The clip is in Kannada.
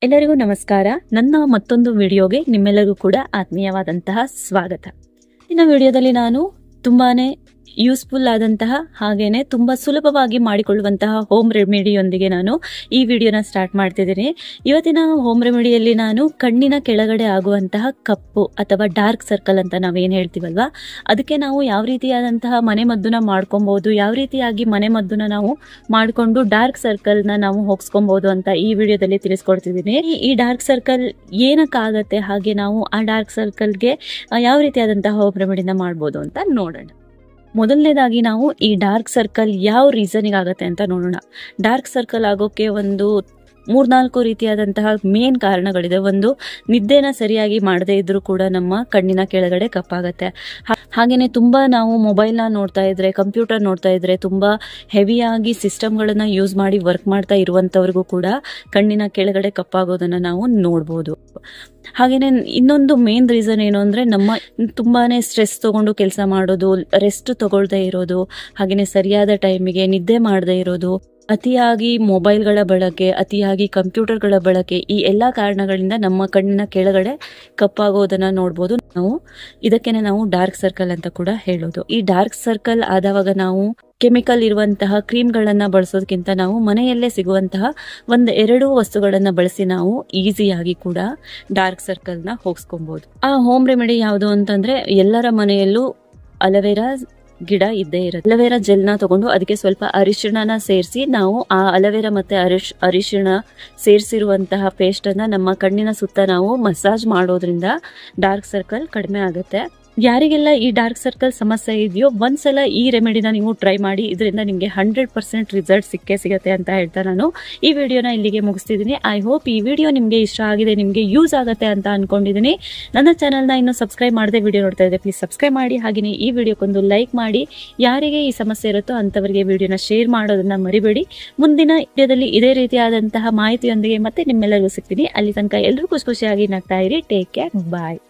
ಎಲ್ಲರಿಗೂ ನಮಸ್ಕಾರ. ನನ್ನ ಮತ್ತೊಂದು ವಿಡಿಯೋಗೆ ನಿಮ್ಮೆಲ್ಲರಿಗೂ ಕೂಡ ಆತ್ಮೀಯವಾದಂತಹ ಸ್ವಾಗತ. ಇನ್ನು ವಿಡಿಯೋದಲ್ಲಿ ನಾನು ತುಂಬಾನೇ ಯೂಸ್ಫುಲ್ ಆದಂತಹ ಹಾಗೇನೆ ತುಂಬಾ ಸುಲಭವಾಗಿ ಮಾಡಿಕೊಳ್ಳುವಂತಹ ಹೋಮ್ ರೆಮಿಡಿಯೊಂದಿಗೆ ನಾನು ಈ ವಿಡಿಯೋನ ಸ್ಟಾರ್ಟ್ ಮಾಡ್ತಿದ್ದೀನಿ. ಇವತ್ತಿನ ಹೋಮ್ ರೆಮಿಡಿಯಲ್ಲಿ ನಾನು ಕಣ್ಣಿನ ಕೆಳಗಡೆ ಆಗುವಂತಹ ಕಪ್ಪು ಅಥವಾ ಡಾರ್ಕ್ ಸರ್ಕಲ್ ಅಂತ ನಾವೇನು ಹೇಳ್ತೀವಲ್ವಾ, ಅದಕ್ಕೆ ನಾವು ಯಾವ ರೀತಿಯಾದಂತಹ ಮನೆ ಮದ್ದನ್ನ ಮಾಡ್ಕೊಬಹುದು, ಯಾವ ರೀತಿಯಾಗಿ ಮನೆ ಮದ್ದನ್ನ ನಾವು ಮಾಡಿಕೊಂಡು ಡಾರ್ಕ್ ಸರ್ಕಲ್ನ ನಾವು ಹೋಗಿಸ್ಕೊಬಹುದು ಅಂತ ಈ ವಿಡಿಯೋದಲ್ಲಿ ತಿಳಿಸ್ಕೊಡ್ತಿದ್ದೀನಿ. ಈ ಡಾರ್ಕ್ ಸರ್ಕಲ್ ಏನಕ್ಕಾಗತ್ತೆ, ಹಾಗೆ ನಾವು ಆ ಡಾರ್ಕ್ ಸರ್ಕಲ್ಗೆ ಯಾವ ರೀತಿಯಾದಂತಹ ಹೋಮ್ ರೆಮಿಡಿನ ಮಾಡ್ಬೋದು ಅಂತ ನೋಡೋಣ. ಮೊದಲನೇದಾಗಿ ನಾವು ಈ ಡಾರ್ಕ್ ಸರ್ಕಲ್ ಯಾವ ರೀಸನಿಗೆ ಆಗುತ್ತೆ ಅಂತ ನೋಡೋಣ. ಡಾರ್ಕ್ ಸರ್ಕಲ್ ಆಗೋಕೆ ಒಂದು 3-4 ರೀತಿಯಾದಂತಹ ಮೇನ್ ಕಾರಣಗಳಿದೆ. ಒಂದು, ನಿದ್ದೆನ ಸರಿಯಾಗಿ ಮಾಡದೇ ಇದ್ರೂ ಕೂಡ ನಮ್ಮ ಕಣ್ಣಿನ ಕೆಳಗಡೆ ಕಪ್ಪಾಗತ್ತೆ. ಹಾಗೇನೆ ತುಂಬಾ ನಾವು ಮೊಬೈಲ್ನ ನೋಡ್ತಾ ಇದ್ರೆ, ಕಂಪ್ಯೂಟರ್ ನೋಡ್ತಾ ಇದ್ರೆ, ತುಂಬಾ ಹೆವಿಯಾಗಿ ಸಿಸ್ಟಮ್ಗಳನ್ನ ಯೂಸ್ ಮಾಡಿ ವರ್ಕ್ ಮಾಡ್ತಾ ಇರುವಂತವ್ರಿಗೂ ಕೂಡ ಕಣ್ಣಿನ ಕೆಳಗಡೆ ಕಪ್ಪಾಗೋದನ್ನ ನಾವು ನೋಡ್ಬೋದು. ಹಾಗೇನೆ ಇನ್ನೊಂದು ಮೇನ್ ರೀಸನ್ ಏನು ಅಂದ್ರೆ, ನಮ್ಮ ತುಂಬಾನೇ ಸ್ಟ್ರೆಸ್ ತಗೊಂಡು ಕೆಲಸ ಮಾಡೋದು, ರೆಸ್ಟ್ ತಗೊಳ್ದೇ ಇರೋದು, ಹಾಗೇನೆ ಸರಿಯಾದ ಟೈಮಿಗೆ ನಿದ್ದೆ ಮಾಡದೇ ಇರೋದು, ಅತಿಯಾಗಿ ಮೊಬೈಲ್ಗಳ ಬಳಕೆ, ಅತಿಯಾಗಿ ಕಂಪ್ಯೂಟರ್ಗಳ ಬಳಕೆ, ಈ ಎಲ್ಲಾ ಕಾರಣಗಳಿಂದ ನಮ್ಮ ಕಣ್ಣಿನ ಕೆಳಗಡೆ ಕಪ್ಪಾಗೋದನ್ನ ನೋಡ್ಬೋದು ನಾವು. ಇದಕ್ಕೇನೆ ನಾವು ಡಾರ್ಕ್ ಸರ್ಕಲ್ ಅಂತ ಕೂಡ ಹೇಳೋದು. ಈ ಡಾರ್ಕ್ ಸರ್ಕಲ್ ಆದವಾಗ ನಾವು ಕೆಮಿಕಲ್ ಇರುವಂತಹ ಕ್ರೀಮ್ಗಳನ್ನ ಬಳಸೋದಕ್ಕಿಂತ ನಾವು ಮನೆಯಲ್ಲೇ ಸಿಗುವಂತಹ 1-2 ವಸ್ತುಗಳನ್ನ ಬಳಸಿ ನಾವು ಈಸಿಯಾಗಿ ಕೂಡ ಡಾರ್ಕ್ ಸರ್ಕಲ್ನ ಹೋಗಿಸ್ಕೊಬಹುದು. ಆ ಹೋಮ್ ರೆಮಿಡಿ ಯಾವುದು ಅಂತಂದ್ರೆ, ಎಲ್ಲರ ಮನೆಯಲ್ಲೂ ಅಲೋವೆರಾ ಗಿಡ ಇದ್ದೇ ಇರುತ್ತೆ. ಅಲೋವೆರಾ ಜೆಲ್ನ ತಗೊಂಡು ಅದಕ್ಕೆ ಸ್ವಲ್ಪ ಅರಿಶಿಣನ ಸೇರಿಸಿ ನಾವು ಆ ಅಲೋವೆರಾ ಮತ್ತೆ ಅರಿಶಿಣ ಸೇರಿಸಿರುವಂತಹ ಪೇಸ್ಟ್ ಅನ್ನ ನಮ್ಮ ಕಣ್ಣಿನ ಸುತ್ತ ನಾವು ಮಸಾಜ್ ಮಾಡೋದ್ರಿಂದ ಡಾರ್ಕ್ ಸರ್ಕಲ್ ಕಡಿಮೆ ಆಗುತ್ತೆ. ಯಾರಿಗೆಲ್ಲ ಈ ಡಾರ್ಕ್ ಸರ್ಕಲ್ ಸಮಸ್ಯೆ ಇದೆಯೋ ಒಂದ್ಸಲ ಈ ರೆಮಿಡಿನ ನೀವು ಟ್ರೈ ಮಾಡಿ. ಇದರಿಂದ ನಿಮಗೆ 100% ರಿಸಲ್ಟ್ ಸಿಗುತ್ತೆ ಅಂತ ಹೇಳ್ತಾ ನಾನು ಈ ವಿಡಿಯೋನ ಇಲ್ಲಿಗೆ ಮುಗಿಸ್ತಿದ್ದೀನಿ. ಐ ಹೋಪ್ ಈ ವಿಡಿಯೋ ನಿಮಗೆ ಇಷ್ಟ ಆಗಿದೆ, ನಿಮಗೆ ಯೂಸ್ ಆಗುತ್ತೆ ಅಂತ ಅನ್ಕೊಂಡಿದ್ದೀನಿ. ನನ್ನ ಚಾನಲ್ನ ಇನ್ನೂ ಸಬ್ಸ್ಕ್ರೈಬ್ ಮಾಡದೆ ವಿಡಿಯೋ ನೋಡ್ತಾ ಇದ್ದೆ, ಪ್ಲೀಸ್ ಸಬ್ಸ್ಕ್ರೈಬ್ ಮಾಡಿ. ಹಾಗೆಯೇ ಈ ವಿಡಿಯೋಕ್ಕೊಂದು ಲೈಕ್ ಮಾಡಿ. ಯಾರಿಗೆ ಈ ಸಮಸ್ಯೆ ಇರುತ್ತೋ ಅಂತವರಿಗೆ ವಿಡಿಯೋನ ಶೇರ್ ಮಾಡೋದನ್ನ ಮರಿಬೇಡಿ. ಮುಂದಿನ ವಿಡಿಯೋದಲ್ಲಿ ಇದೇ ರೀತಿಯಾದಂತಹ ಮಾಹಿತಿಯೊಂದಿಗೆ ಮತ್ತೆ ನಿಮ್ಮೆಲ್ಲರಿಗೂ ಸಿಗ್ತೀನಿ. ಅಲ್ಲಿ ತನಕ ಎಲ್ಲರೂ ಖುಷಿಯಾಗಿ ನಗ್ತಾ ಇರಿ. ಟೇಕ್ ಕೇರ್, ಬಾಯ್.